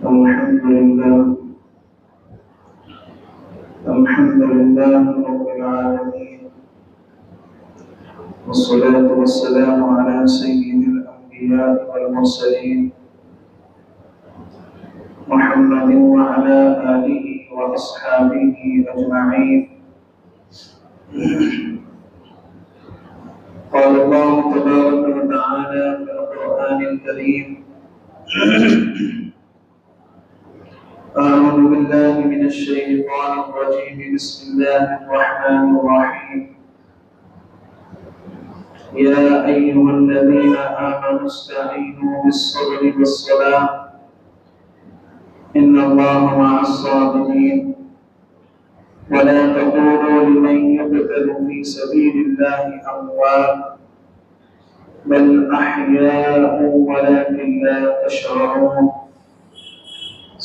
الحمد لله رب العالمين، والصلاة والسلام على سيد الأنبياء والمرسلين محمد وعلى آله وأصحابه أجمعين. قال الله تبارك وتعالى في القرآن الكريم: أعوذ بالله من الشيطان الرجيم، بسم الله الرحمن الرحيم. يا أيها الذين آمنوا استعينوا بالصبر والصلاة إن الله مع الصابرين ولا تقولوا لمن يقتل في سبيل الله أموات بل أحياء ولكن لا تشعرون.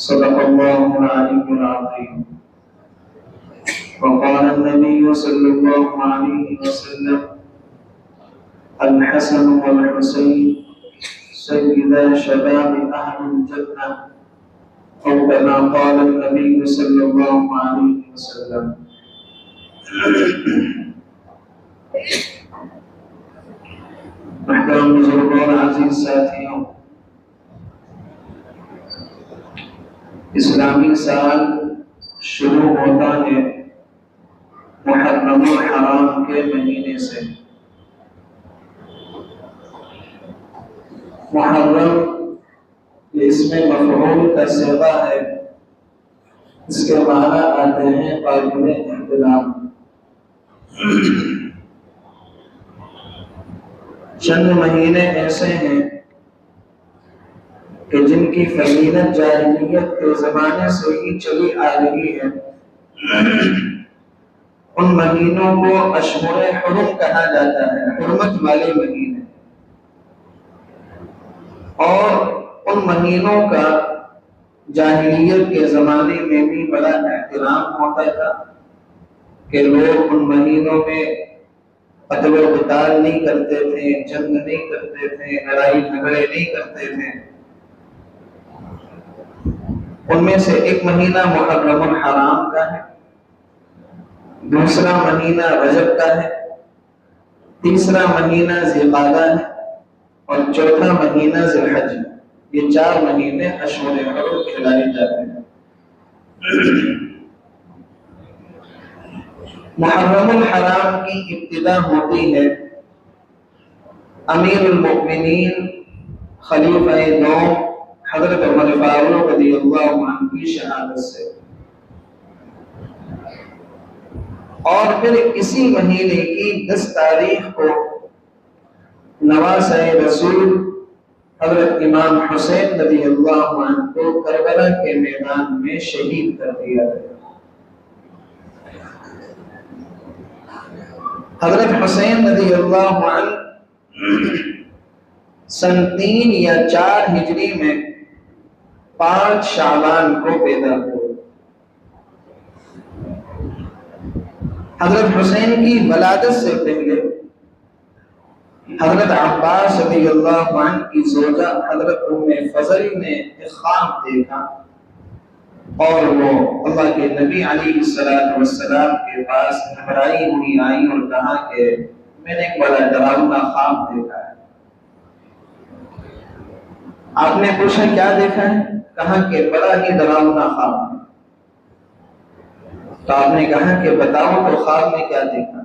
صدق الله العلي العظيم. وقال النبي صلى الله عليه وسلم: الحسن والحسين سيدا شباب أهل الجنة، أو كما قال النبي صلى الله عليه وسلم. محترم بزرگوں اور عزیز ساتھیوں، اسلامی سال شروع ہوتا ہے محرم الحرام کے مہینے سے۔ محرم یہ اسم مفعول کا صیغہ ہے، اس کے معنی آتے ہیں قابل احترام۔ چند مہینے ایسے ہیں کہ جن کی فضیلت جاہلیت کے زمانے سے ہی چلی آ رہی ہے۔ ان مہینوں کو اشہر حرم کہا جاتا ہے، حرمت والے مہینے، اور ان مہینوں کا جاہلیت کے زمانے میں بھی بڑا احترام ہوتا تھا کہ لوگ ان مہینوں میں قتل و قتال نہیں کرتے تھے، جنگ نہیں کرتے تھے، لڑائی جھگڑے نہیں کرتے تھے۔ ان میں سے ایک مہینہ محرم الحرام کا ہے، دوسرا مہینہ رجب کا ہے، تیسرا مہینہ ذی القعدہ ہے، اور چوتھا مہینہ ذی الحج۔ یہ 4 مہینے اشہر حرم کہلائے جاتے ہیں۔ محرم الحرام کی ابتدا ہوتی ہے امیر المؤمنین خلیفہ دوم حضرت عمر فاروق رضی اللہ عنہ کی شہادت سے، اور پھر اسی مہینے کی 10 تاریخ کو نواسۂ رسول حضرت امام حسین رضی اللہ عنہ کو کربلا کے میدان میں شہید کر دیا گیا۔ حضرت حسین رضی اللہ عنہ سن 3 یا 4 ہجری میں 5 شعبان کو پیدا ہوئے۔ حضرت حسین کی ولادت سے پہلے حضرت عباس رضی اللہ عنہ کی زوجہ حضرت ام فضل نے ایک خواب دیکھا، اور وہ اللہ کے نبی علیہ السلام کے پاس گھبرائی ہوئی آئی اور کہا کہ میں نے ایک بڑا ڈراؤنا خواب دیکھا ہے۔ آپ نے پوچھا کیا دیکھا ہے؟ کہا کہ بڑا ہی ڈراؤنا خواب ہے۔ تو آپ نے کہا کہ بتاؤ تو خواب میں کیا دیکھا؟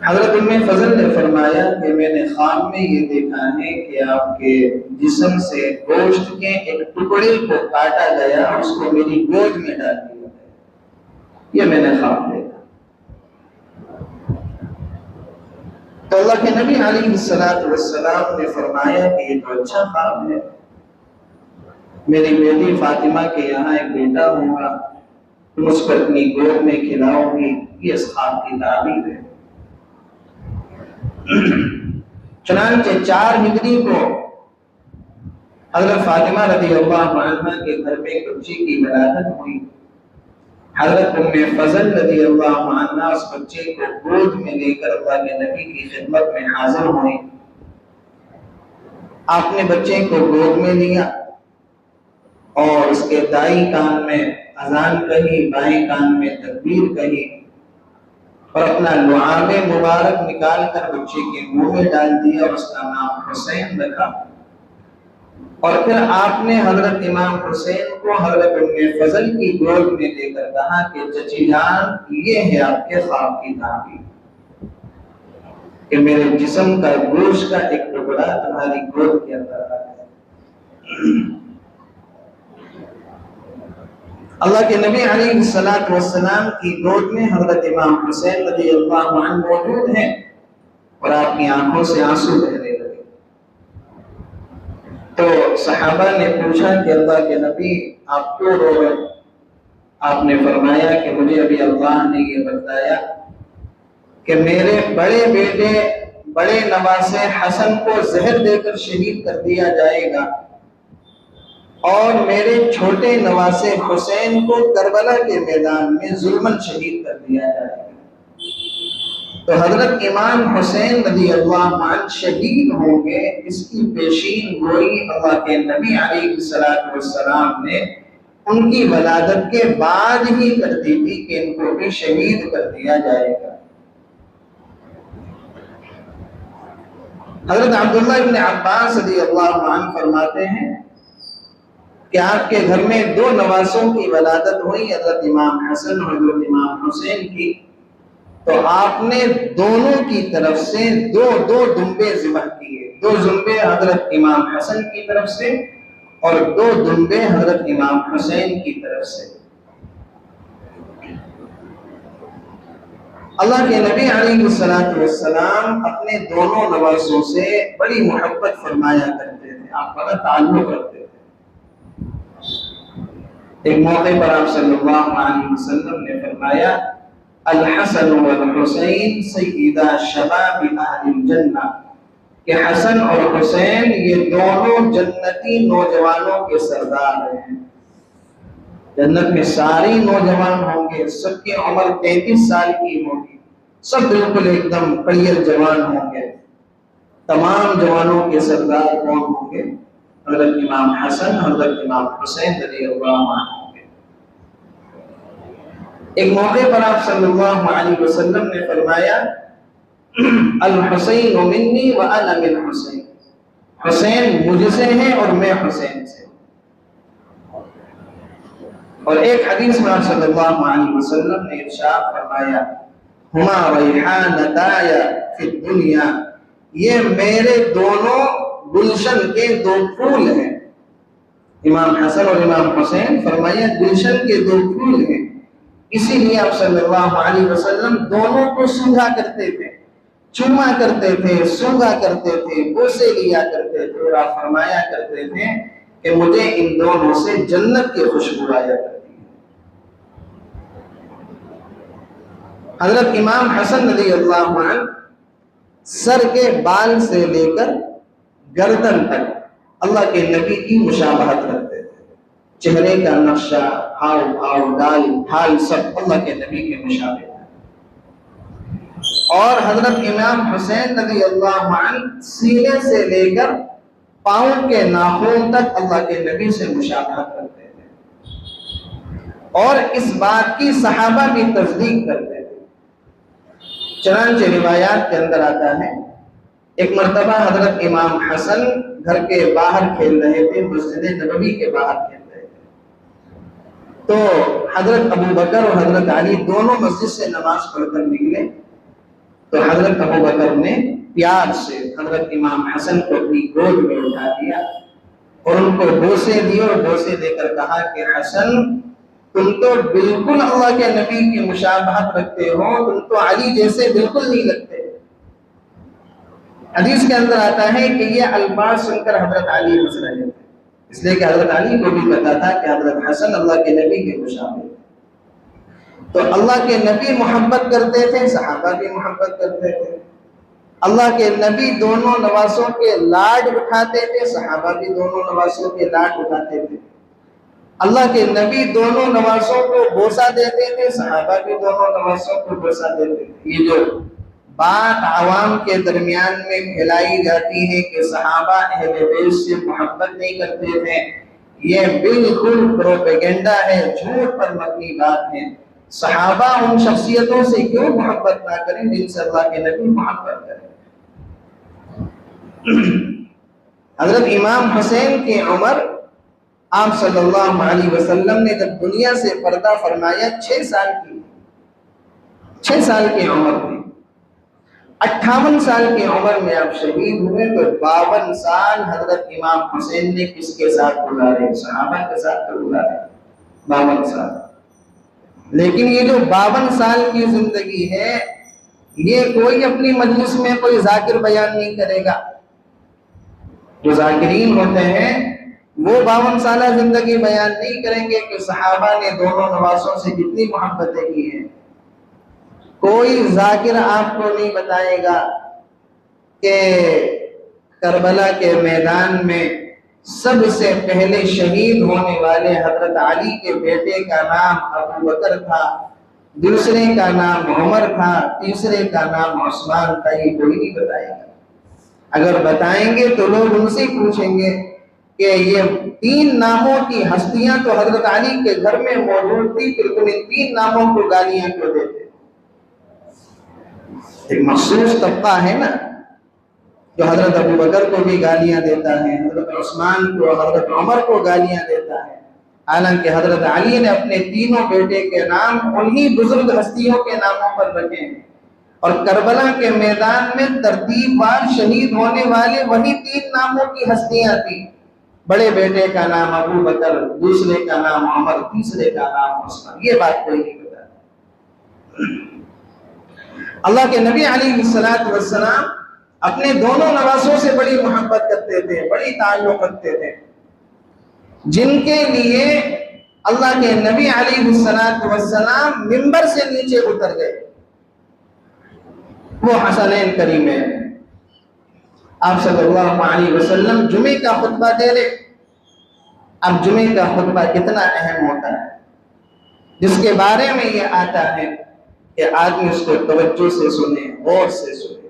حضرت ام فضل نے فرمایا کہ میں نے خواب میں یہ دیکھا ہے کہ آپ کے جسم سے گوشت کے ایک ٹکڑے کو کاٹا گیا، اس کو میری گود میں ڈال دیا گیا۔ یہ میں نے خواب دیکھا۔ تو اللہ کے نبی علیہ السلام نے فرمایا کہ یہ تو اچھا خواب ہے، میری بیٹی فاطمہ کے یہاں ایک بیٹا ہوگا، تم اس کو اپنی گود میں کھلاؤ گی، یہ اس خواب کی تعبیر ہے۔ چنانچہ 4 ہجری کو حضرت فاطمہ رضی اللہ عنہ کے گھر میں ایک بچی کی ولادت ہوئی۔ حضرت ام فضل رضی اللہ عنہ اس بچے کو گود میں لے کر اللہ کے نبی کی خدمت میں حاضر ہوئی۔ آپ نے بچے کو گود میں لیا اور اس کے دائیں کان میں اذان کہی، بائیں کان میں تکبیر کہی، اور اپنا لعاب مبارک نکال کر بچے کے منہ میں ڈال دیا اور اس کا نام حسین رکھا۔ اور پھر آپ نے حضرت امام حسین کو حضرت ام فضل کی گود میں دے کر کہا کہ چچی جان، یہ ہے آپ کے خواب کی تعبیر کہ میرے جسم کا گوشت کا ایک ٹکڑا تمہاری گود کے اندر آ گیا۔ اللہ کے نبی علیہ السلام کی گود میں حضرت امام حسین رضی اللہ عنہ موجود ہیں اور آپ کی آنکھوں سے آنسو بہنے لگے۔ تو صحابہ نے پوچھا کہ اللہ کے نبی آپ کیوں رو رہے؟ آپ نے فرمایا کہ مجھے ابھی اللہ نے یہ بتایا کہ میرے بڑے بیٹے بڑے نواسے حسن کو زہر دے کر شہید کر دیا جائے گا اور میرے چھوٹے نواسے حسین کو کربلا کے میدان میں ظلمن شہید کر دیا جائے گا۔ تو حضرت امام حسین رضی اللہ عنہ شہید ہوں گے، اس کی پیشین گوئی اللہ کے نبی علیہ السلام نے ان کی ولادت کے بعد ہی کر دی تھی کہ ان کو بھی شہید کر دیا جائے گا۔ حضرت عبداللہ ابن عباس رضی اللہ عنہ فرماتے ہیں کہ آپ کے گھر میں دو نواسوں کی ولادت ہوئی، حضرت امام حسن اور حضرت امام حسین کی، تو آپ نے دونوں کی طرف سے دو دمبے ذبح کیے، دو دمبے حضرت امام حسن کی طرف سے اور دو دمبے حضرت امام حسین کی طرف سے۔ اللہ کے نبی علیہ السلام اپنے دونوں نواسوں سے بڑی محبت فرمایا کرتے تھے، آپ بڑا تعلق رکھتے تھے۔ ایک موقع پر آپ صلی اللہ علیہ وسلم نے فرمایا الحسن والحسین سیدا شباب اہل الجنہ، کہ حسن اور حسین یہ دونوں جنتی نوجوانوں کے سردار ہیں۔ جنت میں ساری نوجوان ہوں گے، سب کی عمر 33 سال کی ہوگی، سب بالکل ایک دم کڑیل جوان ہوں گے۔ تمام جوانوں کے سردار کون ہوں گے؟ حضرت امام حسن، حضرت امام حسین رضی اللہ عنہ ہوں گے۔ ایک موقع پر آپ صلی اللہ علیہ وسلم نے فرمایا الحسین منی وانا من حسین، حسین مجھ سے ہے اور میں حسین سے۔ اور ایک حدیث میں آپ صلی اللہ علیہ وسلم نے ارشاد فرمایا ہما ریحانتایا فی الدنیا، یہ میرے دونوں گلشن کے دو پھول ہیں۔ امام حسن اور امام حسین فرمایا گلشن کے دو پھول ہیں، اسی لیے آپ صلی اللہ علیہ وسلم دونوں کو سونگا کرتے تھے، چوما کرتے تھے، سونگا کرتے تھے، بوسے لیا کرتے تھے، اور آپ فرمایا کرتے تھے کہ مجھے ان دونوں سے جنت کی خوشبو آیا کرتی ہے۔ حضرت امام حسن رضی اللہ عنہ سر کے بال سے لے کر گردن تک اللہ کے نبی کی مشابہت کرتے تھے، چہرے کا نقشہ، ہاؤ بھاؤ، ڈال ڈھال سب اللہ کے نبی کے مشابہ ہے۔ اور حضرت امام حسین رضی اللہ عنہ سینے سے لے کر پاؤں کے ناخن تک اللہ کے نبی سے مشابہت کرتے تھے، اور اس بات کی صحابہ بھی تصدیق کرتے تھے۔ چنانچہ روایات کے اندر آتا ہے ایک مرتبہ حضرت امام حسن گھر کے باہر کھیل رہے تھے، مسجد نبوی کے باہر کھیل رہے تھے، تو حضرت ابو بکر اور حضرت علی دونوں مسجد سے نماز پڑھ کر نکلے، تو حضرت ابو بکر نے پیار سے حضرت امام حسن کو اپنی گود میں اٹھا دیا اور ان کو بوسے دیے، اور بوسے دے کر کہا کہ حسن تم تو بالکل اللہ کے نبی کی مشابہت رکھتے ہو، تم تو علی جیسے بالکل نہیں لگتے۔ حدیث کے اندر آتا ہے کہ یہ الفاظ سن کر حضرت علی ہنس رہے تھے، اس لیے کہ حضرت علی کو بھی پتا تھا کہ حضرت حسن اللہ کے نبی کے مشابہ۔ تو اللہ کے نبی محبت کرتے تھے، صحابہ بھی محبت کرتے تھے۔ اللہ کے نبی دونوں نواسوں کے لاڈ اٹھاتے تھے، صحابہ بھی دونوں نواسوں کے لاڈ اٹھاتے تھے۔ اللہ کے نبی دونوں نواسوں کو بوسہ دیتے تھے، صحابہ بھی دونوں نواسوں کو بوسہ دیتے تھے۔ یہ جو بات عوام کے درمیان میں پھیلائی جاتی ہے کہ صحابہ اہل بیت سے محبت نہیں کرتے تھے، یہ بالکل پروپیگنڈا ہے، جھوٹ پر مبنی بات ہے۔ صحابہ ان شخصیتوں سے کیوں محبت نہ کریں جن سے اللہ کے نبی محبت کریں۔ حضرت امام حسین کی عمر آپ صلی اللہ علیہ وسلم نے جب دنیا سے پردہ فرمایا 6 سال کی 6 سال کی عمر تھی۔ 58 سال کی عمر میں آپ شہید ہوئے تو 52 سال حضرت امام حسین نے کس کے ساتھ گزارے؟ صحابہ کے ساتھ تو گزارے 52 سال۔ لیکن یہ جو 52 سال کی زندگی ہے، یہ کوئی اپنی مجلس میں کوئی ذاکر بیان نہیں کرے گا۔ جو ذاکرین ہوتے ہیں وہ 52 سالہ زندگی بیان نہیں کریں گے کہ صحابہ نے دونوں نواسوں سے کتنی محبتیں کی ہیں۔ کوئی ذاکر آپ کو نہیں بتائے گا کہ کربلا کے میدان میں سب سے پہلے شہید ہونے والے حضرت علی کے بیٹے کا نام ابو بکر تھا، دوسرے کا نام عمر تھا، تیسرے کا نام عثمان تھا، یہ کوئی نہیں بتائے گا۔ اگر بتائیں گے تو لوگ ان سے پوچھیں گے کہ یہ 3 ناموں کی ہستیاں تو حضرت علی کے گھر میں موجود تھی، پھر تم ان 3 ناموں کو گالیاں کیوں دیتے؟ ایک مخصوص طبقہ ہے نا جو حضرت ابو بکر کو بھی گالیاں دیتا ہے، حضرت عثمان کو، حضرت عمر کو گالیاں دیتا ہے، حالانکہ حضرت علی نے اپنے تینوں بیٹے کے نام انہی بزرگ ہستیوں کے ناموں پر رکھے ہیں، اور کربلا کے میدان میں ترتیب وار شہید ہونے والے وہی 3 ناموں کی ہستیاں تھیں۔ بڑے بیٹے کا نام ابو بکر، دوسرے کا نام عمر، تیسرے کا نام عثمان۔ یہ بات کوئی نہیں بتا۔ اللہ کے نبی علیہ السلام اپنے دونوں نواسوں سے بڑی محبت کرتے تھے، بڑی تعلق رکھتے تھے، جن کے لیے اللہ کے نبی علیہ السلام منبر سے نیچے اتر گئے۔ وہ حسنین کریمین، آپ صلی اللہ علیہ وسلم جمعے کا خطبہ دے رہے۔ اب جمعے کا خطبہ کتنا اہم ہوتا ہے، جس کے بارے میں یہ آتا ہے کہ آدمی اس کو توجہ سے سنے، غور سے سنے۔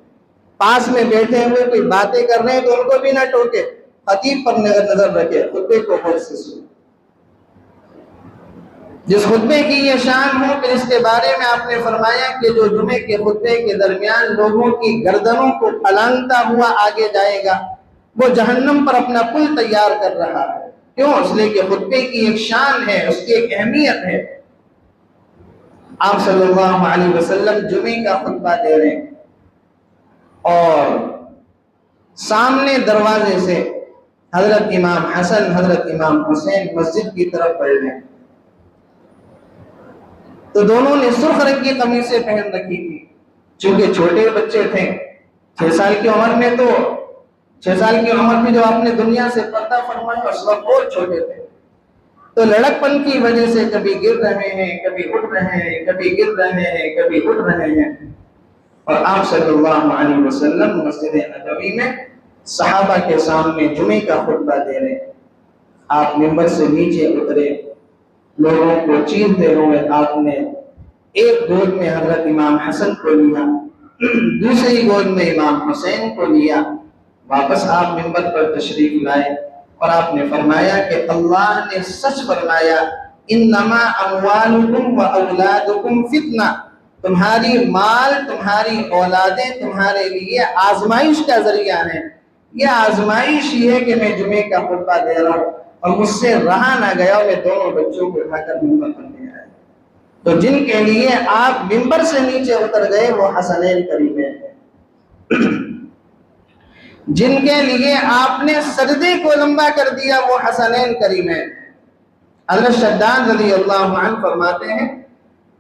پاس میں بیٹھے ہوئے کوئی باتیں کر رہے ہیں تو ان کو بھی نہ ٹوکے، خطیب پر نظر رکھے، خطبے کو غور سے سنے۔ جس خطبے کی یہ شان ہو کہ اس کے بارے میں آپ نے فرمایا کہ جو جمعے کے خطبے کے درمیان لوگوں کی گردنوں کو پھلانگتا ہوا آگے جائے گا، وہ جہنم پر اپنا پل تیار کر رہا ہے۔ کیوں؟ اس لیے کہ خطبے کی ایک شان ہے، اس کی ایک اہمیت ہے۔ آپ صلی اللہ علیہ وسلم جمعے کا خطبہ دے رہے ہیں اور سامنے دروازے سے حضرت امام حسن، حضرت امام حسین مسجد کی طرف بڑھ رہے ہیں۔ تو دونوں نے سرخ رنگ کی قمیصیں پہن رکھی تھی، چونکہ چھوٹے بچے تھے۔ 6 سال کی عمر میں تو 6 سال کی عمر میں جو آپ نے دنیا سے پردہ فرمایا اس وقت بہت چھوٹے تھے، تو لڑک پن کی وجہ سے کبھی گر رہے ہیں، کبھی اٹھ رہے ہیں، کبھی گر رہے ہیں، کبھی اٹھ رہے ہیں۔ اور آپ صلی اللہ علیہ وسلم مسجد نبوی میں صحابہ کے سامنے جمعے کا خطبہ دے رہے ہیں۔ آپ منبر سے نیچے اترے، لوگوں کو چیرتے ہوئے آپ نے ایک گود میں حضرت امام حسن کو لیا، دوسری گود میں امام حسین کو لیا، واپس آپ منبر پر تشریف لائے اور آپ نے فرمایا کہ اللہ نے سچ فرمایا، انما اموالکم و اولادکم فتنہ، تمہاری مال، تمہاری اولادیں تمہارے لیے آزمائش کا ذریعہ ہیں۔ یہ آزمائش ہی ہے کہ میں جمعے کا خطبہ دے رہا ہوں اور مجھ سے رہا نہ گیا، میں دونوں بچوں کو اٹھا کر منبر پر لے آیا۔ تو جن کے لیے آپ منبر سے نیچے اتر گئے وہ حسنین کریمین ہیں، جن کے لیے آپ نے سجدے کو لمبا کر دیا وہ حسنین کریمین۔ حضرت شداد رضی اللہ عنہ فرماتے ہیں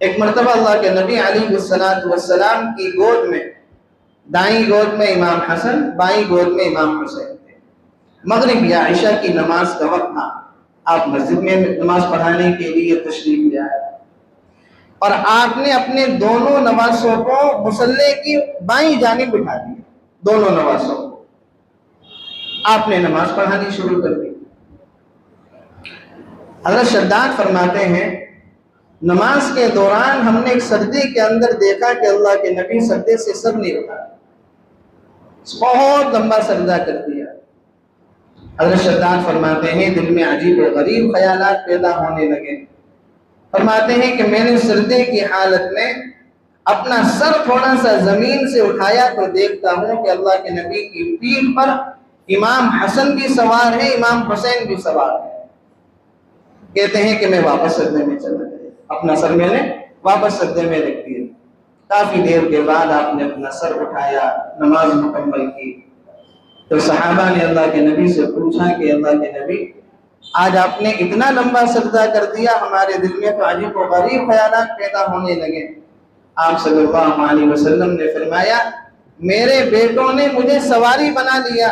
ایک مرتبہ اللہ کے نبی علیہ السلام کی گود میں، دائیں گود میں امام حسن، بائیں گود میں امام حسین تھے۔ مغرب یا عشاء کی نماز کا وقت تھا، آپ مسجد میں نماز پڑھانے کے لیے تشریف لے آئے اور آپ نے اپنے دونوں نواسوں کو مصلی کی بائیں جانب بٹھا دیا۔ دونوں نواسوں کو آپ نے نماز پڑھانی شروع کر دی۔ حضرت شداد فرماتے ہیں نماز کے دوران ہم نے ایک سجدے کے اندر دیکھا کہ اللہ کے نبی سجدے سے سر نہیں اٹھا، بہت لمبا سجدہ کر دیا۔ حضرت شداد فرماتے ہیں دل میں عجیب و غریب خیالات پیدا ہونے لگے۔ فرماتے ہیں کہ میں نے سجدے کی حالت میں اپنا سر تھوڑا سا زمین سے اٹھایا تو دیکھتا ہوں کہ اللہ کے نبی کی پیٹھ پر امام حسن بھی سوار ہے، امام حسین بھی سوار ہے۔ کہتے ہیں کہ میں واپس سجدے میں چلا گیا، اپنا سر میں نے واپس سجدے میں رکھ دیا۔ کافی دیر کے بعد آپ نے اپنا سر اٹھایا، نماز مکمل کی، تو صحابہ نے اللہ کے نبی سے پوچھا کہ اللہ کے نبی آج آپ نے اتنا لمبا سجدہ کر دیا، ہمارے دل میں تو عجیب و غریب خیالات پیدا ہونے لگے۔ آپ صلی اللہ علیہ وسلم نے فرمایا میرے بیٹوں نے مجھے سواری بنا لیا،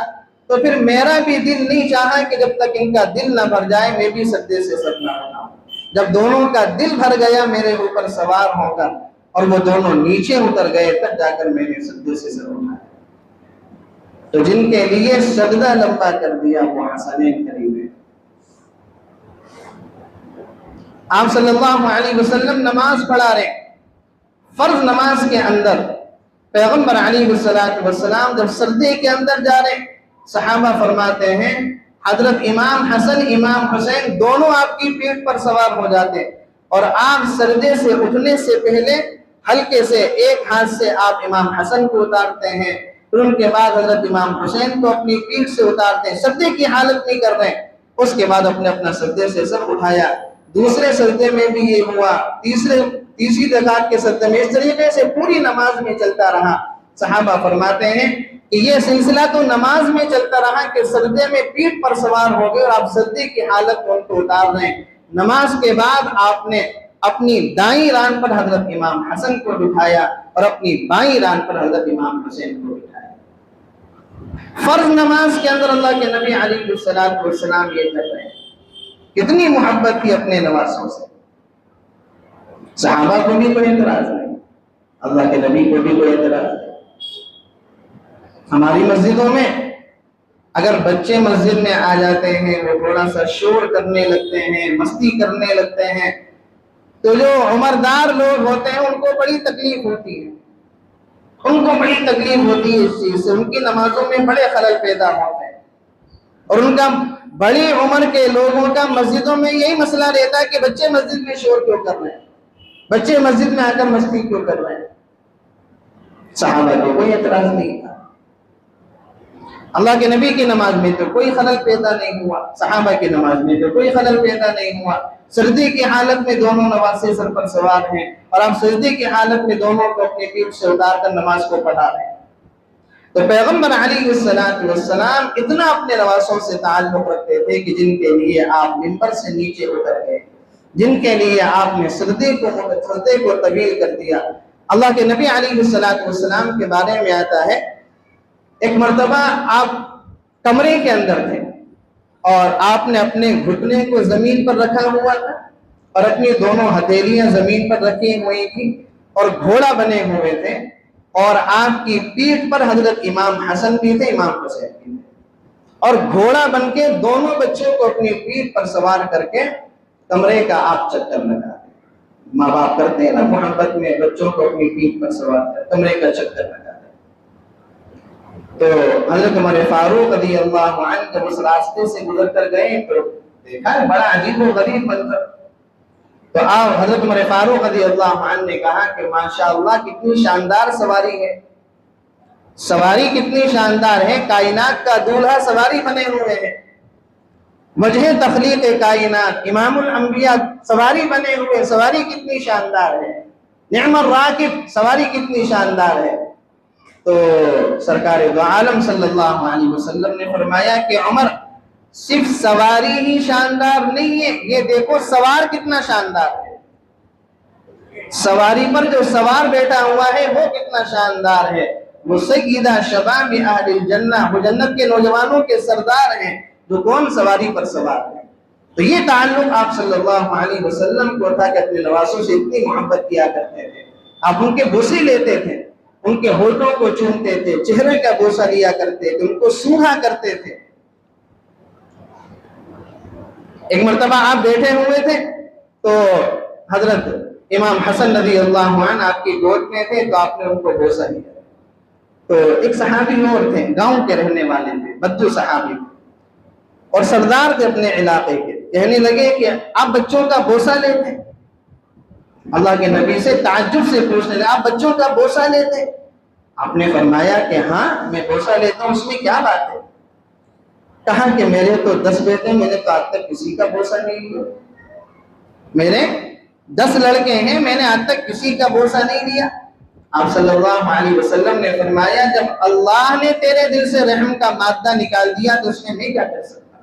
تو پھر میرا بھی دل نہیں چاہا کہ جب تک ان کا دل نہ بھر جائے میں بھی سجدے سے سر نہ اٹھاؤں۔ جب دونوں کا دل بھر گیا میرے اوپر سوار ہو کر اور وہ دونوں نیچے اتر گئے، تب جا کر میں نے سجدے سے سر اٹھایا۔ تو جن کے لیے سجدہ لمبا کر دیا وہ حسنین قریب ہے۔ آپ صلی اللہ علیہ وسلم نماز پڑھا رہے، فرض نماز کے اندر پیغمبر علیہ السلام جب سجدے کے اندر جا رہے، صحابہ فرماتے ہیں حضرت امام حسن امام حسین دونوں آپ کی پیٹھ پر سوار ہو جاتے، اور آپ سجدے سے اٹھنے سے پہلے ہلکے سے ایک ہاتھ سے آپ امام حسن کو اتارتے ہیں، پھر ان کے بعد حضرت امام حسین کو اپنی پیٹھ سے اتارتے ہیں، سجدے کی حالت نہیں کر رہے۔ اس کے بعد اپنا سجدے سے سر اٹھایا، دوسرے سجدے میں بھی یہ ہوا، تیسری رکعت کے سجدے میں، اس طریقے سے پوری نماز میں چلتا رہا۔ صحابہ فرماتے ہیں کہ یہ سلسلہ تو نماز میں چلتا رہا کہ سجدے میں پیٹھ پر سوار ہو گئے اور آپ سجدے کی حالت میں ان کو اتار رہے ہیں۔ نماز کے بعد آپ نے اپنی دائیں ران پر حضرت امام حسن کو بٹھایا اور اپنی بائیں ران پر حضرت امام حسین کو بٹھایا۔ فرض نماز کے اندر اللہ کے نبی علیہ السلام یہ کر رہے ہیں۔ کتنی محبت تھی اپنے نواسوں سے، صحابہ کو بھی کوئی اعتراض نہیں، اللہ کے نبی کو بھی کوئی اعتراض نہیں۔ ہماری مسجدوں میں اگر بچے مسجد میں آ جاتے ہیں، وہ تھوڑا سا شور کرنے لگتے ہیں، مستی کرنے لگتے ہیں، تو جو عمردار لوگ ہوتے ہیں ان کو بڑی تکلیف ہوتی ہے، اس چیز سے، ان کی نمازوں میں بڑے خلل پیدا ہوتے ہیں۔ اور ان کا بڑی عمر کے لوگوں کا مسجدوں میں یہی مسئلہ رہتا ہے کہ بچے مسجد میں شور کیوں کر رہے ہیں، بچے مسجد میں آ کر مستی کیوں کر رہے ہیں۔ صحابہ کو کوئی اعتراض نہیں تھا، اللہ کے نبی کی نماز میں تو کوئی خلل پیدا نہیں ہوا، صحابہ کی نماز میں تو کوئی خلل پیدا نہیں ہوا۔ سجدے کی حالت میں دونوں نواسے سر پر سوار ہیں اور آپ سجدے کی حالت میں دونوں کو اپنی پیٹھ سے اتار کر نماز کو پڑھا رہے ہیں۔ تو پیغمبر علیہ السلام اتنا اپنے نواسوں سے تعلق رکھتے تھے کہ جن کے لیے آپ منبر سے نیچے اتر گئے، جن کے لیے آپ نے سجدے کو طویل کر دیا۔ اللہ کے نبی علیہ السلام کے بارے میں آتا ہے ایک مرتبہ آپ کمرے کے اندر تھے اور آپ نے اپنے گھٹنے کو زمین پر رکھا ہوا تھا اور اپنی دونوں ہتھیلیاں زمین پر رکھی ہوئی تھی اور گھوڑا بنے ہوئے تھے، اور آپ کی پیٹھ پر حضرت امام حسن بھی تھے، امام حسین بھی تھے، اور گھوڑا بن کے دونوں بچوں کو اپنی پیٹھ پر سوار کر کے کمرے کا آپ چکر لگا دیں۔ ماں باپ کرتے ہیں نا محبت میں بچوں کو اپنی پیٹھ پر سوار کر کمرے کا چکر لگا دیں۔ تو حضرت عمر فاروق رضی اللہ عنہ جب اس راستے سے گزر کر گئے تو دیکھا بڑا عجیب و غریب منظر، تو آپ حضرت عمر فاروق رضی اللہ عنہ نے کہا کہ ماشاءاللہ کتنی شاندار سواری ہے، سواری کتنی شاندار ہے، کائنات کا دولہا سواری بنے ہوئے ہیں، وجہ تخلیق کائنات امام الانبیاء سواری بنے ہوئے، سواری کتنی شاندار ہے، نعم الراکب سواری کتنی شاندار ہے۔ تو سرکار دو عالم صلی اللہ علیہ وسلم نے فرمایا کہ عمر صرف سواری ہی شاندار نہیں ہے، یہ دیکھو سوار کتنا شاندار ہے، سواری پر جو سوار بیٹھا ہوا ہے وہ کتنا شاندار ہے، وہ سیدہ شباب اہل الجنہ، وہ جنت کے نوجوانوں کے سردار ہیں جو کون سواری پر سوار ہیں۔ تو یہ تعلق آپ صلی اللہ علیہ وسلم کو تھا کہ اپنے نواسوں سے اتنی محبت کیا کرتے تھے، آپ ان کے بوسے لیتے تھے، ان کے ہونٹوں کو چومتے تھے، چہرے کا بوسہ لیا کرتے تھے، ان کو سونگا کرتے تھے۔ ایک مرتبہ آپ بیٹھے ہوئے تھے تو حضرت امام حسن رضی اللہ عنہ آپ کی گود میں تھے تو آپ نے ان کو بوسہ دیا. تو ایک صحابی اور تھے، گاؤں کے رہنے والے تھے، بدو صحابی، اور سردار تھے اپنے علاقے کے. کہنے لگے کہ آپ بچوں کا بوسہ لیتے ہیں؟ اللہ کے نبی سے تعجب سے پوچھنے لگے آپ بچوں کا بوسہ لیتے ہیں؟ آپ نے فرمایا کہ ہاں میں بوسہ لیتا ہوں، اس میں کیا بات ہے؟ کہا کہ میرے تو 10 بیٹے، میں نے تو آج تک کسی کا بوسہ نہیں لیا. میرے 10 لڑکے ہیں، میں نے آج تک کسی کا بوسہ نہیں لیا. آپ صلی اللہ علیہ وسلم نے فرمایا جب اللہ نے تیرے دل سے رحم کا مادہ نکال دیا تو اس میں میں کیا کر سکتا.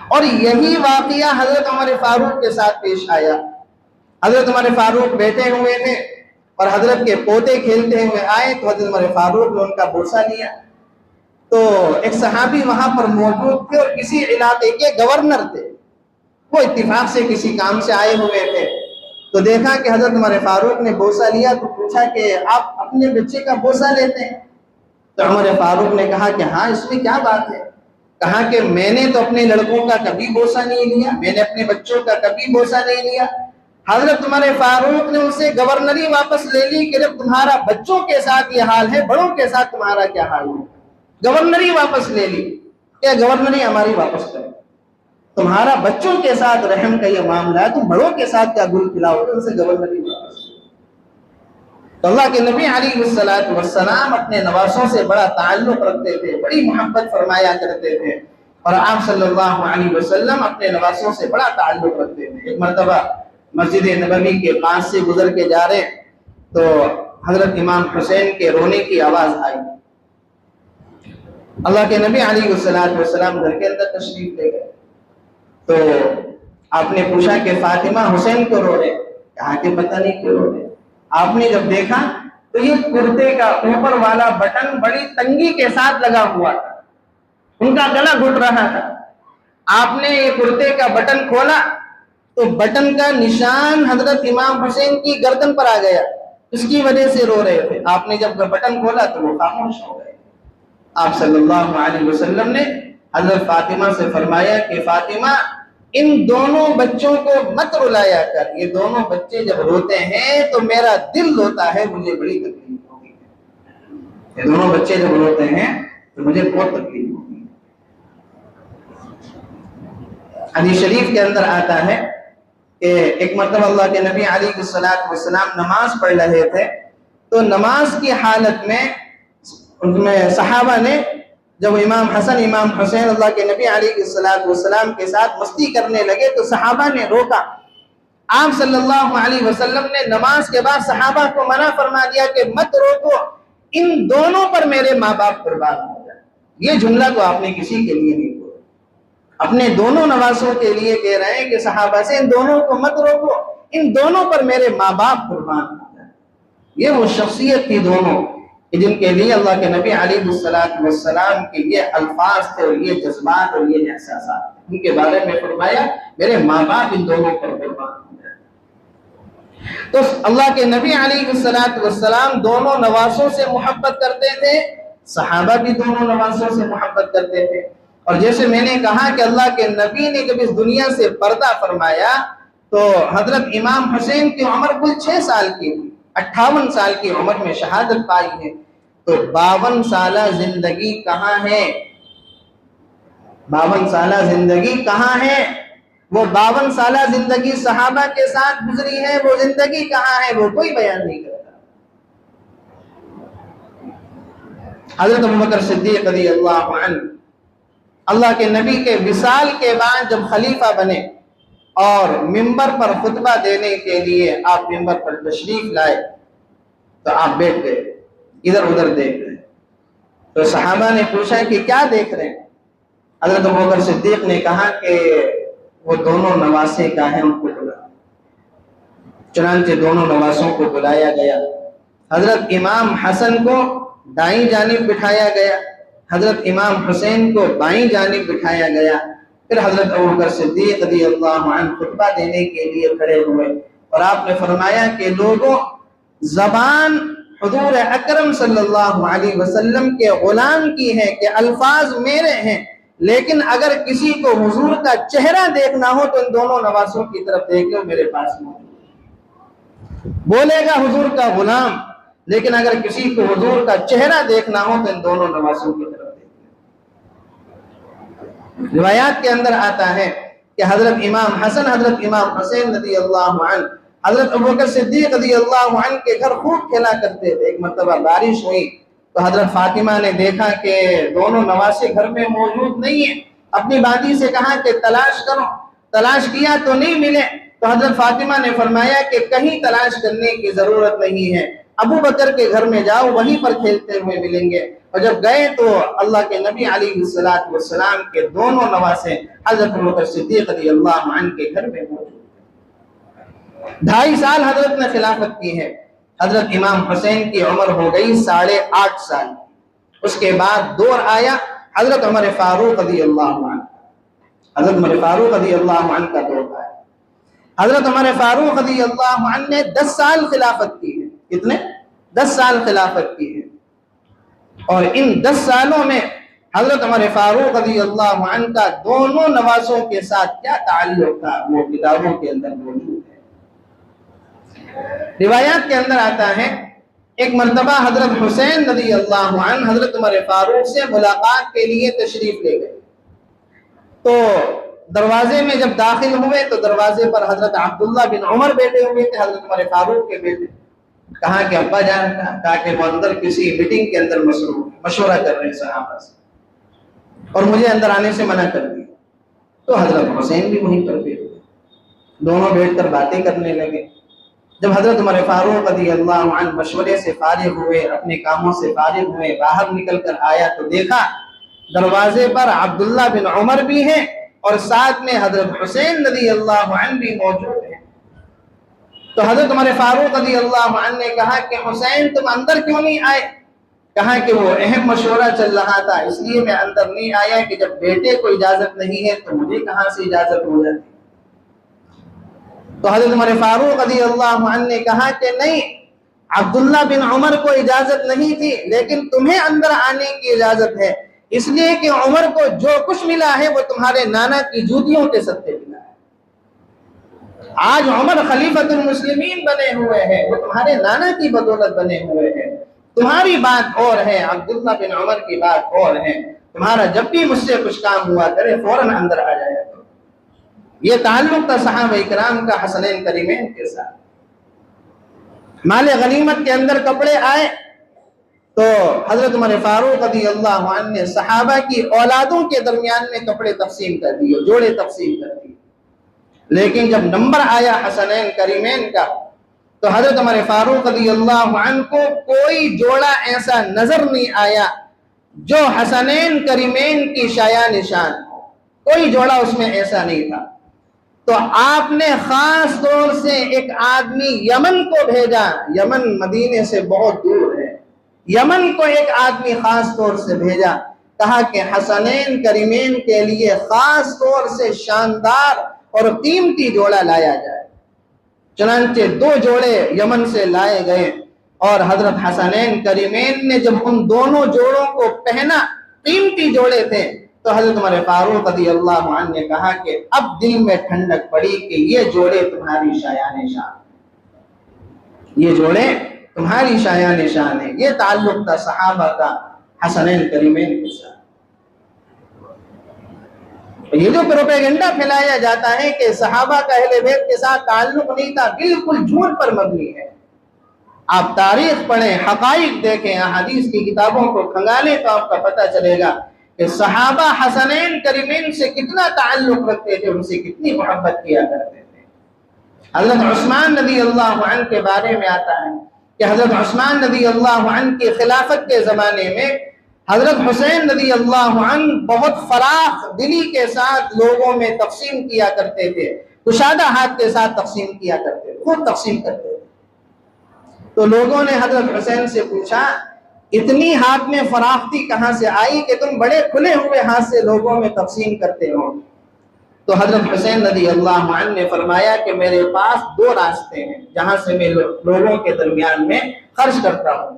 اور یہی واقعہ حضرت عمر فاروق کے ساتھ پیش آیا. حضرت عمر فاروق بیٹھے ہوئے تھے اور حضرت کے پوتے کھیلتے ہوئے آئے تو حضرت عمر فاروق نے ان کا بوسہ لیا. تو ایک صحابی وہاں پر موجود تھے اور کسی علاقے کے گورنر تھے، وہ اتفاق سے کسی کام سے آئے ہوئے تھے. تو دیکھا کہ حضرت عمر فاروق نے بوسہ لیا تو پوچھا کہ آپ اپنے بچے کا بوسہ لیتے ہیں؟ تو عمر فاروق نے کہا کہ ہاں اس میں کیا بات ہے. کہا کہ میں نے تو اپنے لڑکوں کا کبھی بوسہ نہیں لیا، میں نے اپنے بچوں کا کبھی بوسہ نہیں لیا. حضرت عمر فاروق نے ان سے گورنری واپس لے لی کہ جب تمہارا بچوں کے ساتھ یہ حال ہے، بڑوں کے ساتھ تمہارا کیا حال ہے. گورنری واپس لے لی کہ گورنری ہماری واپس کرو، تمہارا بچوں کے ساتھ رحم کا یہ معاملہ ہے، تم بڑوں کے ساتھ کیا گل کھلاؤ گے. ان سے گورنری واپس. تو اللہ کے نبی علیہ السلام اپنے نواسوں سے بڑا تعلق رکھتے تھے، بڑی محبت فرمایا کرتے تھے، اور آپ صلی اللہ علیہ وسلم اپنے نواسوں سے بڑا تعلق رکھتے تھے. ایک مرتبہ مسجد نبوی کے پاس سے گزر کے جا رہے تو حضرت امام حسین کے رونے کی آواز آئی. اللہ کے نبی علیہ السلام گھر کے اندر تشریف لے گئے تو آپ نے پوچھا کہ فاطمہ حسین کو رو رہے؟ کہا کہ پتہ نہیں کیوں رو رہے. آپ نے جب دیکھا تو یہ کرتے کا اوپر والا بٹن بڑی تنگی کے ساتھ لگا ہوا تھا، ان کا گلا گھٹ رہا تھا. آپ نے یہ کرتے کا بٹن کھولا تو بٹن کا نشان حضرت امام حسین کی گردن پر آ گیا، اس کی وجہ سے رو رہے تھے. آپ نے جب بٹن کھولا تو وہ خاموش ہو گئے. آپ صلی اللہ علیہ وسلم نے حضرت فاطمہ سے فرمایا کہ فاطمہ ان دونوں بچوں کو مت رلایا کر، یہ دونوں بچے جب روتے ہیں تو میرا دل روتا ہے، مجھے بڑی تکلیف ہوگی. یہ دونوں بچے جب روتے ہیں تو مجھے بہت تکلیف ہوگی. حدیث شریف کے اندر آتا ہے کہ ایک مرتبہ اللہ کے نبی علیہ السلام نماز پڑھ رہے تھے تو نماز کی حالت میں ان میں صحابہ نے جب امام حسن امام حسین اللہ کے نبی علیہ السلام کے ساتھ مستی کرنے لگے تو صحابہ نے روکا. آپ صلی اللہ علیہ وسلم نے نماز کے بعد صحابہ کو منع فرما دیا کہ مت روکو، ان دونوں پر میرے ماں باپ قربان ہو جائے. یہ جملہ تو آپ نے کسی کے لیے نہیں بولا، اپنے دونوں نواسوں کے لیے کہہ رہے ہیں کہ صحابہ سے ان دونوں کو مت روکو، ان دونوں پر میرے ماں باپ قربان ہو جائے. یہ وہ شخصیت تھی دونوں جن کے لیے اللہ کے نبی علیہ السلام کے یہ الفاظ تھے اور یہ جذبات اور یہ احساسات. ان کے بارے میں فرمایا میرے ماں باپ ان دونوں پر قربان ہو جائے. تو اللہ کے نبی علیہ السلام دونوں نواسوں سے محبت کرتے تھے، صحابہ بھی دونوں نواسوں سے محبت کرتے تھے. اور جیسے میں نے کہا کہ اللہ کے نبی نے جب اس دنیا سے پردہ فرمایا تو حضرت امام حسین کی عمر کل 6 سال کی تھی، 58 سال کی عمر میں شہادت پائی ہے. تو 52 سالہ زندگی کہاں ہے؟ 52 سالہ زندگی کہاں ہے؟ وہ 52 سالہ زندگی صحابہ کے ساتھ گزری ہے، وہ زندگی کہاں ہے؟ وہ کوئی بیان نہیں کرتا. حضرت ابوبکر صدیق رضی اللہ عنہ اللہ کے نبی کے وصال کے بعد جب خلیفہ بنے اور منبر پر خطبہ دینے کے لیے آپ منبر پر تشریف لائے تو آپ بیٹھ گئے، ادھر ادھر دیکھ رہے. تو صحابہ نے پوچھا کہ کیا دیکھ رہے ہیں؟ حضرت ابوبکر صدیق نے کہا کہ وہ دونوں نواسے کا ہے، ان کو بلا. چنانچہ دونوں نواسوں کو بلایا گیا. حضرت امام حسن کو دائیں جانب بٹھایا گیا، حضرت امام حسین کو بائیں جانب بٹھایا گیا. پھر حضرت ابوبکر صدیق رضی اللہ عنہ خطبہ دینے کے لیے کھڑے ہوئے اور آپ نے فرمایا کہ لوگوں، زبان حضور اکرم صلی اللہ علیہ وسلم کے غلام کی ہے کہ الفاظ میرے ہیں، لیکن اگر کسی کو حضور کا چہرہ دیکھنا ہو تو ان دونوں نواسوں کی طرف دیکھ لو، میرے پاس موجود. بولے گا حضور کا غلام، لیکن اگر کسی کو حضور کا چہرہ دیکھنا ہو تو ان دونوں نواسوں کی طرف دیکھنا۔ روایات کے اندر آتا ہے کہ حضرت امام حسن، حضرت امام حسین رضی اللہ عنہ، حضرت ابوبکر صدیق رضی اللہ عنہ کے گھر خوب کھیلا کرتے تھے۔ ایک مرتبہ بارش ہوئی تو حضرت فاطمہ نے دیکھا کہ دونوں نواسے گھر میں موجود نہیں ہیں، اپنی بادی سے کہا کہ تلاش کرو، تلاش کیا تو نہیں ملے، تو حضرت فاطمہ نے فرمایا کہ کہیں تلاش کرنے کی ضرورت نہیں ہے، ابو بکر کے گھر میں جاؤ، وہیں پر کھیلتے ہوئے ملیں گے۔ اور جب گئے تو اللہ کے نبی علیہ السلام کے دونوں نواسے حضرت ابوبکر صدیق رضی اللہ عنہ کے گھر میں موجود ہیں۔ 2.5 سال حضرت نے خلافت کی ہے۔ حضرت امام حسین کی عمر ہو گئی 8.5 سال۔ اس کے بعد دور آیا حضرت عمر فاروق رضی اللہ عنہ، حضرت عمر فاروق رضی اللہ عنہ کا دور آیا۔ حضرت عمر فاروق رضی اللہ عنہ نے 10 سال خلافت کی ہے۔ کتنے؟ 10 سال خلافت کی ہے۔ اور ان 10 سالوں میں حضرت عمر فاروق رضی اللہ عنہ کا دونوں نواسوں کے ساتھ کیا تعلق تھا، وہ کتابوں کے اندر موجود ہے۔ روایات کے اندر آتا ہے ایک مرتبہ حضرت حسین رضی اللہ عنہ حضرت عمر فاروق سے ملاقات کے لیے تشریف لے گئے، تو دروازے میں جب داخل ہوئے تو دروازے پر حضرت عبداللہ بن عمر بیٹھے ہوئے تھے، حضرت عمر فاروق کے بیٹے۔ کہا کہ ابا جان، کہا کہ وہ اندر کسی میٹنگ کے اندر مشورہ کر رہے ہیں صحابہ سے، اور مجھے اندر آنے سے منع کر دیا۔ تو حضرت حسین بھی وہیں پر بیٹھے، دونوں بیٹھ کر باتیں کرنے لگے۔ جب حضرت عمر فاروق رضی اللہ عنہ مشورے سے فارغ ہوئے، اپنے کاموں سے فارغ ہوئے، باہر نکل کر آیا تو دیکھا دروازے پر عبداللہ بن عمر بھی ہیں اور ساتھ میں حضرت حسین رضی اللہ عنہ بھی موجود ہیں۔ تو حضرت عمر فاروق رضی اللہ عنہ نے کہا کہ حسین تم اندر کیوں نہیں آئے؟ کہا کہ وہ اہم مشورہ چل رہا تھا، اس لیے میں اندر نہیں آیا کہ جب بیٹے کو اجازت نہیں ہے تو مجھے کہاں سے اجازت ہو جاتی۔ تو حضرت عمر فاروق رضی اللہ عنہ نے کہا کہ نہیں، عبداللہ بن عمر کو اجازت نہیں تھی، لیکن تمہیں اندر آنے کی اجازت ہے، اس لیے کہ عمر کو جو کچھ ملا ہے وہ تمہارے نانا کی جوتیوں کے صدقے ملا ہے۔ آج عمر خلیفۃ المسلمین بنے ہوئے ہیں، وہ تمہارے نانا کی بدولت بنے ہوئے ہیں۔ تمہاری بات اور ہے، عبداللہ بن عمر کی بات اور ہے۔ تمہارا جب بھی مجھ سے کچھ کام ہوا کرے فوراً اندر آ جایا کرو۔ یہ تعلق تھا صحابہ اکرام کا حسنین کریمین کے ساتھ۔ مال غنیمت کے اندر کپڑے آئے تو حضرت عمر فاروق رضی اللہ عنہ نے صحابہ کی اولادوں کے درمیان میں کپڑے تقسیم کر دیے، جوڑے تقسیم کر دیے۔ لیکن جب نمبر آیا حسنین کریمین کا تو حضرت عمر فاروق رضی اللہ عنہ کو کوئی جوڑا ایسا نظر نہیں آیا جو حسنین کریمین کی شایع نشان ہو، کوئی جوڑا اس میں ایسا نہیں تھا۔ تو آپ نے خاص طور سے ایک آدمی یمن کو بھیجا، یمن مدینے سے بہت دور ہے، یمن کو ایک آدمی خاص طور سے بھیجا، کہا کہ حسنین کریمین کے لیے خاص طور سے شاندار اور قیمتی جوڑا لایا جائے۔ چنانچہ 2 جوڑے یمن سے لائے گئے، اور حضرت حسنین کریمین نے جب ان دونوں جوڑوں کو پہنا، قیمتی جوڑے تھے، تو حضرت عمر فاروق رضی اللہ عنہ نے کہا کہ اب دل میں ٹھنڈک پڑی کہ یہ جوڑے تمہاری شایع نشان، یہ جوڑے تمہاری شایع نشان ہے۔ یہ تعلق تھا صحابہ کا حسنین کریمین کے ساتھ۔ یہ جو پروپیگنڈا پھیلایا جاتا ہے کہ صحابہ کا اہل بیت کے ساتھ تعلق نہیں تھا، بالکل جھوٹ پر مبنی ہے۔ آپ تاریخ پڑھیں، حقائق دیکھیں، احادیث کی کتابوں کو کھنگالیں تو آپ کا پتہ چلے گا کہ صحابہ حسنین کریمین سے کتنا تعلق رکھتے تھے، ان سے کتنی محبت کیا کرتے تھے۔ حضرت عثمان رضی اللہ عنہ کے بارے میں آتا ہے کہ حضرت عثمان رضی اللہ عنہ کی خلافت کے زمانے میں حضرت حسین رضی اللہ عنہ بہت فراخ دلی کے ساتھ لوگوں میں تقسیم کیا کرتے تھے، کشادہ ہاتھ کے ساتھ تقسیم کیا کرتے تھے، خود تقسیم کرتے تھے۔ تو لوگوں نے حضرت حسین سے پوچھا اتنی ہاتھ میں فراختی کہاں سے آئی کہ تم بڑے کھلے ہوئے ہاتھ سے لوگوں میں تقسیم کرتے ہو؟ تو حضرت حسین رضی اللہ عنہ نے فرمایا کہ میرے پاس 2 راستے ہیں جہاں سے میں لوگوں کے درمیان میں خرچ کرتا ہوں۔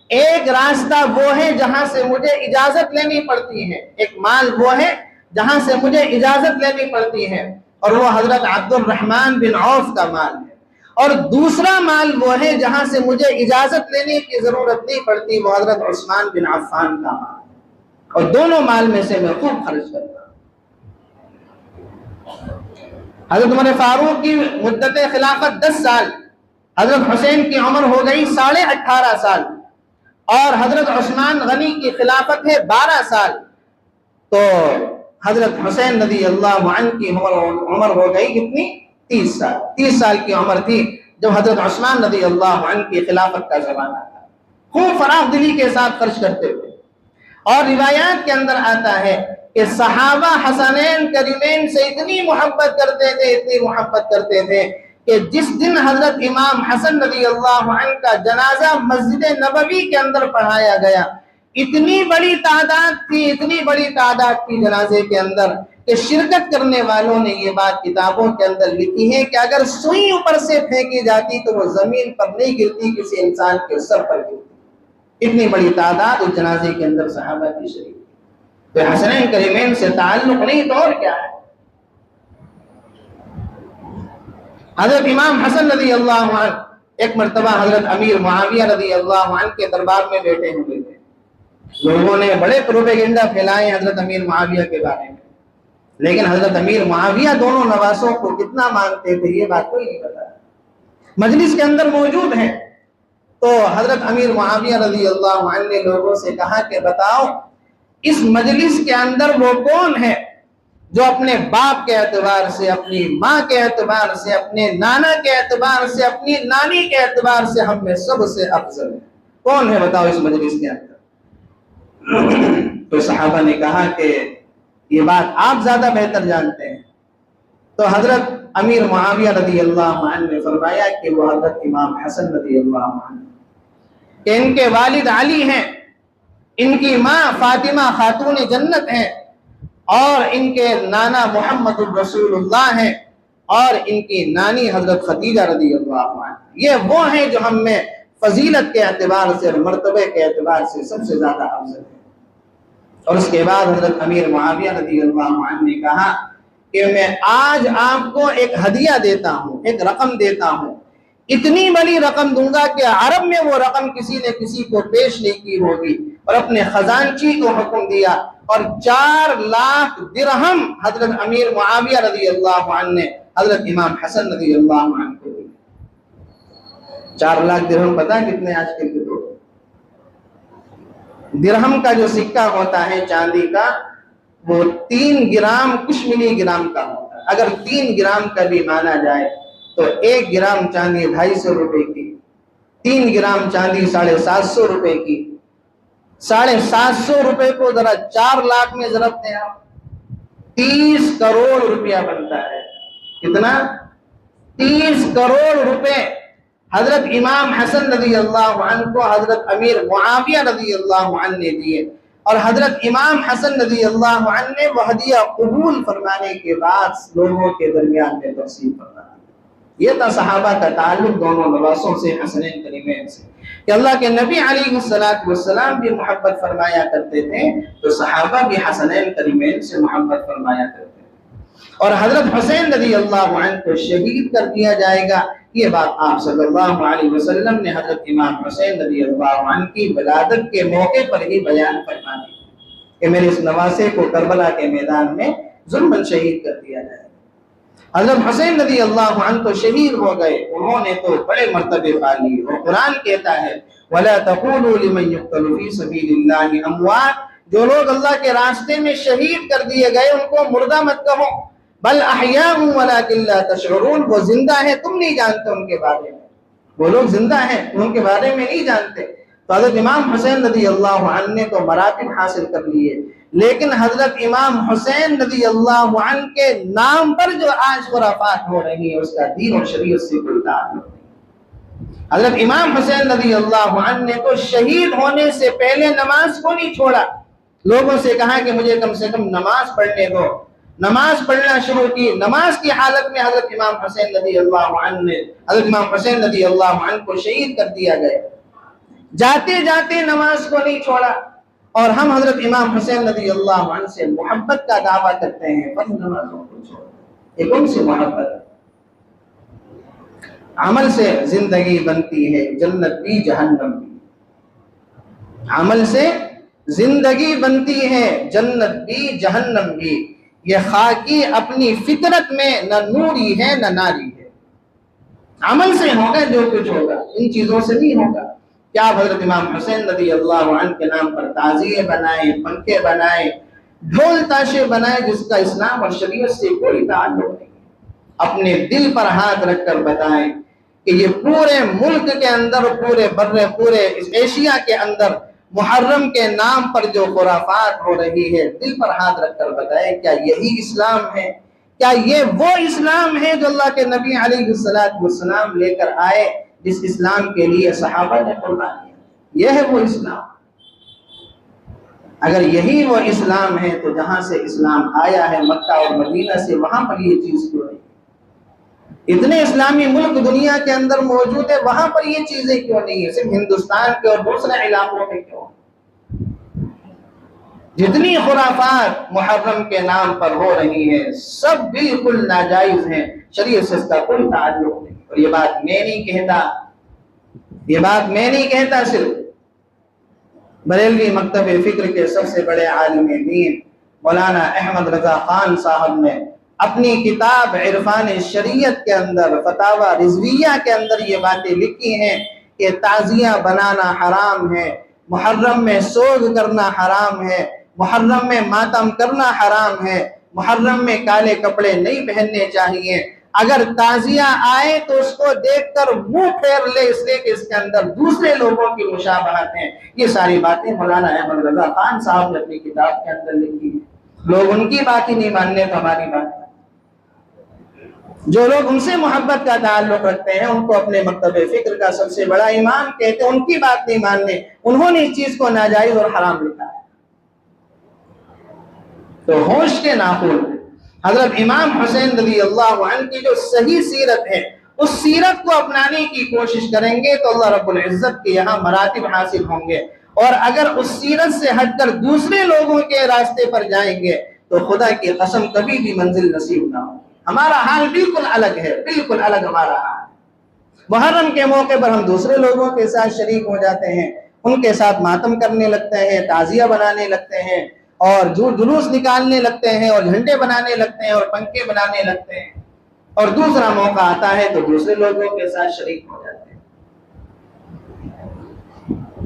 ایک راستہ وہ ہے جہاں سے مجھے اجازت لینی پڑتی ہے، ایک مال وہ ہے جہاں سے مجھے اجازت لینی پڑتی ہے، اور وہ حضرت عبد الرحمن بن عوف کا مال ہے۔ اور دوسرا مال وہ ہے جہاں سے مجھے اجازت لینے کی ضرورت نہیں پڑتی، وہ حضرت عثمان بن عفان کا مال، اور دونوں مال میں سے میں خوب خرچ کرتا ہوں۔ حضرت عمر فاروق کی مدت خلافت 10 سال، حضرت حسین کی عمر ہو گئی 18.5 سال، اور حضرت عثمان غنی کی خلافت ہے 12 سال، تو حضرت حسین رضی اللہ عنہ کی عمر ہو گئی کتنی؟ 30 سال۔ 30 سال کی عمر تھی جب حضرت عثمان رضی اللہ عنہ کی خلافت کا زمانہ تھا۔ خوب فراخ دلی کے ساتھ خرچ کرتے ہوئے، اور روایات کے اندر آتا ہے کہ صحابہ حسنین کریمین سے اتنی محبت کرتے تھے، اتنی محبت کرتے تھے کہ جس دن حضرت امام حسن رضی اللہ عنہ کا جنازہ مسجد نبوی کے اندر پڑھایا گیا، اتنی بڑی تعداد تھی جنازے کے اندر کہ شرکت کرنے والوں نے یہ بات کتابوں کے اندر لکھی ہے کہ اگر سوئی اوپر سے پھینکی جاتی تو وہ زمین پر نہیں گرتی، کسی انسان کے سر پر گرتی۔ اتنی بڑی تعداد اس جنازے کے اندر صحابہ کی شریک، تو حسنین کریمین سے تعلق نہیں تو اور کیا ہے۔ حضرت امام حسن رضی اللہ عنہ ایک مرتبہ حضرت امیر معاویہ رضی اللہ عنہ کے دربار میں بیٹھے ہوئے تھے۔ لوگوں نے بڑے پروپیگنڈا پھیلائے حضرت امیر معاویہ کے بارے میں، لیکن حضرت امیر معاویہ دونوں نواسوں کو کتنا مانتے تھے یہ بات کوئی نہیں پتا۔ مجلس کے اندر موجود ہیں، تو حضرت امیر معاویہ رضی اللہ عنہ نے لوگوں سے کہا کہ بتاؤ اس مجلس کے اندر وہ کون ہے جو اپنے باپ کے اعتبار سے، اپنی ماں کے اعتبار سے، اپنے نانا کے اعتبار سے، اپنی نانی کے اعتبار سے ہم میں سب سے افضل ہے؟ کون ہے بتاؤ اس مجلس کے اندر؟ تو صحابہ نے کہا کہ یہ بات آپ زیادہ بہتر جانتے ہیں۔ تو حضرت امیر معاویہ رضی اللہ عنہ نے فرمایا کہ وہ حضرت امام حسن رضی اللہ عنہ، کہ ان کے والد علی ہیں، ان کی ماں فاطمہ خاتون جنت ہیں، اور ان کے نانا محمد الرسول اللہ ہیں، اور ان کی نانی حضرت خدیجہ رضی اللہ عنہ۔ یہ وہ ہیں جو ہم میں فضیلت کے اعتبار سے اور مرتبے کے اعتبار سے سب سے زیادہ افضل ہیں۔ اور اس کے بعد حضرت امیر معاویہ رضی اللہ عنہ نے کہا کہ میں آج آپ کو ایک ہدیہ دیتا ہوں، ایک رقم دیتا ہوں، اتنی بڑی رقم دوں گا کہ عرب میں وہ رقم کسی نے کسی کو پیش نہیں کی ہوگی، اور اپنے خزانچی کو حکم دیا، اور 4 لاکھ درہم حضرت امیر معاویہ رضی اللہ عنہ نے حضرت امام حسن رضی اللہ عنہ کو دی۔ 4 لاکھ درہم پتہ کتنے آج کل کے دور؟ درہم کا جو سکہ ہوتا ہے چاندی کا، وہ 3 گرام کچھ ملی گرام کا ہوتا ہے۔ اگر 3 گرام کا بھی مانا جائے تو 1 گرام چاندی 250 روپے کی، 3 گرام چاندی 750 روپے کی، 750 روپے کو ذرا 4 لاکھ میں ضرب دیں آپ، 30 کروڑ روپیہ بنتا ہے۔ کتنا؟ 30 کروڑ روپے حضرت امام حسن رضی اللہ عنہ کو حضرت امیر معاویہ رضی اللہ عنہ نے دیے، اور حضرت امام حسن رضی اللہ عنہ نے وہ ہدیہ قبول فرمانے کے بعد لوگوں کے درمیان میں تقسیم فرمایا۔ یہ تھا صحابہ کا تعلق دونوں نواسوں سے، حسنین کریمین سے، کہ اللہ کے نبی علیہ السلام بھی محبت فرمایا کرتے تھے، تو صحابہ بھی حسنین کریمین سے محبت فرمایا کرتے تھے۔ اور حضرت حسین رضی اللہ عنہ کو شہید کر دیا جائے گا، یہ بات آپ صلی اللہ علیہ وسلم نے حضرت امام حسین رضی اللہ عنہ کی ولادت کے موقع پر ہی بیان فرما دی کہ میرے اس نواسے کو کربلا کے میدان میں ظلماً شہید کر دیا جائے۔ حضرت حسین رضی اللہ عنہ تو شہید ہو گئے، انہوں نے تو بڑے مرتبے پا لیے، اور قرآن کہتا ہے وَلَا تَقُولُوا لِمَنْ يُقْتَلُ فِي سَبِيلِ اللَّهِ أَمْوَاتٌ، جو لوگ اللہ کے راستے میں شہید کر دیے گئے ان کو مردہ مت کہو، بل احیاء ولکن لا تشعرون، وہ زندہ ہیں تم نہیں جانتے ان کے بارے میں، وہ لوگ زندہ ہیں تم ان کے بارے میں نہیں جانتے۔ تو حضرت امام حسین رضی اللہ عنہ نے تو مراتب حاصل کر لیے، لیکن حضرت امام حسین رضی اللہ عنہ کے نام پر جو آج خرافات ہو رہی ہیں اس کا دین اور شریعت سے کوئی تعلق نہیں۔ حضرت امام حسین رضی اللہ عنہ نے تو شہید ہونے سے پہلے نماز کو نہیں چھوڑا، لوگوں سے کہا کہ مجھے کم سے کم نماز پڑھنے دو، نماز پڑھنا شروع کی۔ نماز کی حالت میں حضرت امام حسین رضی اللہ عنہ کو شہید کر دیا گیا، جاتے جاتے نماز کو نہیں چھوڑا۔ اور ہم حضرت امام حسین رضی اللہ عنہ سے محبت کا دعویٰ کرتے ہیں، فرض نمازوں کو چھوڑ، یہ کون سی محبت ہے؟ عمل سے زندگی بنتی ہے جنت بھی جہنم بھی، عمل سے زندگی بنتی ہے جنت بھی جہنم بھی، یہ خاکی اپنی فطرت میں نہ نوری ہے نہ ناری ہے۔ عمل سے ہوگا جو کچھ ہوگا، ان چیزوں سے نہیں ہوگا۔ کیا حضرت امام حسین رضی اللہ عنہ کے نام پر تعزیے بنائے، پنکھے بنائے، ڈھول تاشے بنائے، جس کا اسلام اور شریعت سے کوئی تعلق نہیں؟ اپنے دل پر ہاتھ رکھ کر بتائیں کہ یہ پورے ملک کے اندر، پورے ایشیا کے اندر محرم کے نام پر جو خرافات ہو رہی ہے، دل پر ہاتھ رکھ کر بتائیں کیا یہی اسلام ہے؟ کیا یہ وہ اسلام ہے جو اللہ کے نبی علیہ السلام لے کر آئے، جس اسلام کے لیے صحابہ نے قربانی دی؟ یہ ہے وہ اسلام۔ اگر یہی وہ اسلام ہے تو جہاں سے اسلام آیا ہے مکہ اور مدینہ سے، وہاں پر یہ چیز کیوں نہیں؟ اتنے اسلامی ملک دنیا کے اندر موجود ہے، وہاں پر یہ چیزیں کیوں نہیں ہے؟ صرف ہندوستان کے اور دوسرے علاقوں میں کیوں؟ جتنی خرافات محرم کے نام پر ہو رہی ہیں سب بالکل ناجائز ہیں، شریعت سے اس کا کوئی تعلق نہیں۔ اور یہ بات میں نہیں کہتا، صرف بریلوی مکتب فکر کے سب سے بڑے عالم دین مولانا احمد رضا خان صاحب نے اپنی کتاب عرفان شریعت کے اندر فتاوی رضویہ کے اندر یہ باتیں لکھی ہیں کہ تعزیہ بنانا حرام ہے، محرم میں سوگ کرنا حرام ہے، محرم میں ماتم کرنا حرام ہے، محرم میں کالے کپڑے نہیں پہننے چاہیے، اگر تعزیہ آئے تو اس کو دیکھ کر منہ پھیر لے، اس لیے کہ اس کے اندر دوسرے لوگوں کی مشابہت ہیں۔ یہ ساری باتیں مولانا احمد رضا خان صاحب نے اپنی کتاب کے اندر لکھی ہیں۔ لوگ ان کی بات ہی نہیں ماننے تو ہماری بات، جو لوگ ان سے محبت کا تعلق رکھتے ہیں ان کو اپنے مکتب فکر کا سب سے بڑا امام کہتے ہیں، ان کی بات نہیں ماننے، انہوں نے اس چیز کو ناجائز اور حرام لکھا ہے۔ تو ہوش کے ناخن حضرت امام حسین رضی اللہ عنہ کی جو صحیح سیرت ہے، اس سیرت کو اپنانے کی کوشش کریں گے تو اللہ رب العزت کے یہاں مراتب حاصل ہوں گے، اور اگر اس سیرت سے ہٹ کر دوسرے لوگوں کے راستے پر جائیں گے تو خدا کی قسم کبھی بھی منزل نصیب نہ ہو۔ ہمارا حال بالکل الگ ہے، بالکل الگ ہمارا حال ہے۔ محرم کے موقع پر ہم دوسرے لوگوں کے ساتھ شریک ہو جاتے ہیں، ان کے ساتھ ماتم کرنے لگتے ہیں، تعزیہ بنانے لگتے ہیں، اور جلوس نکالنے لگتے ہیں، اور جھنڈے بنانے لگتے ہیں، اور پنکھے بنانے لگتے ہیں، اور دوسرا موقع آتا ہے تو دوسرے لوگوں کے ساتھ شریک ہو جاتے ہیں۔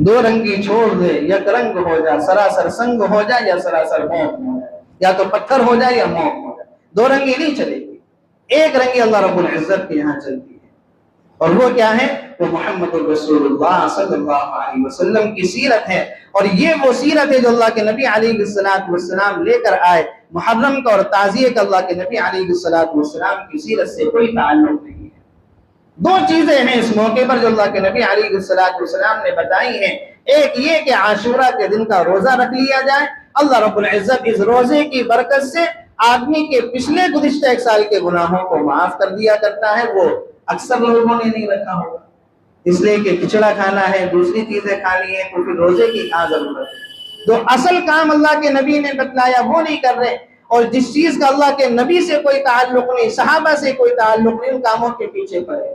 دو رنگی چھوڑ دے، یک رنگ ہو جا، سراسر سنگ ہو جا یا سراسر موت ہو جائے، یا تو پتھر ہو جائے یا موت ہو جائے، دو رنگی نہیں چلے گی، ایک رنگی اللہ رب العزت کے یہاں چلتی ہے، اور وہ کیا ہے؟ وہ محمد رسول اللہ صلی اللہ علیہ وسلم کی سیرت ہے، اور یہ وہ سیرت ہے جو اللہ کے نبی علیہ السلام لے کر آئے۔ محرم کا اور تعزیے کا اللہ کے نبی علیہ السلام کی سیرت سے کوئی تعلق نہیں ہے۔ دو چیزیں ہیں اس موقع پر جو اللہ کے نبی علیہ السلام نے بتائی ہیں، ایک یہ کہ عاشورہ کے دن کا روزہ رکھ لیا جائے، اللہ رب العزت اس روزے کی برکت سے آدمی کے پچھلے گزشتہ ایک سال کے گناہوں کو معاف کر دیا کرتا ہے۔ وہ اکثر لوگوں نے نہیں رکھا ہوگا، اس لیے کہ کھچڑا کھانا ہے، دوسری چیزیں کھانی ہے، تو پھر روزے کی کہاں ضرورت ہے؟ جو اصل کام اللہ کے نبی نے بتلایا وہ نہیں کر رہے، اور جس چیز کا اللہ کے نبی سے کوئی تعلق نہیں، صحابہ سے کوئی تعلق نہیں، ان کاموں کے پیچھے پڑے۔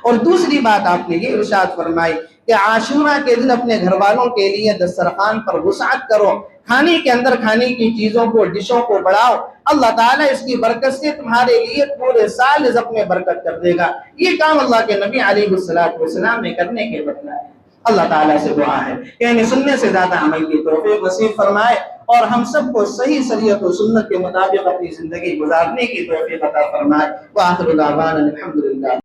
اور دوسری بات آپ نے یہ ارشاد فرمائی کہ عاشورہ کے دن اپنے گھر والوں کے لیے دسترخوان پر وسعت کرو، کھانے کے اندر کھانے کی چیزوں کو، ڈشوں کو بڑھاؤ، اللہ تعالیٰ اس کی برکت سے تمہارے لیے پورے سال رزق میں برکت کر دے گا۔ یہ کام اللہ کے نبی علیہ السلام نے کرنے کے بتلایا۔ اللہ تعالیٰ سے دعا ہے کہ انہیں سننے سے زیادہ عمل کی توفیق نصیب فرمائے، اور ہم سب کو صحیح شریعت و سنت کے مطابق اپنی زندگی گزارنے کی توفیق عطا فرمائے۔ وآخر دعوانا الحمدللہ۔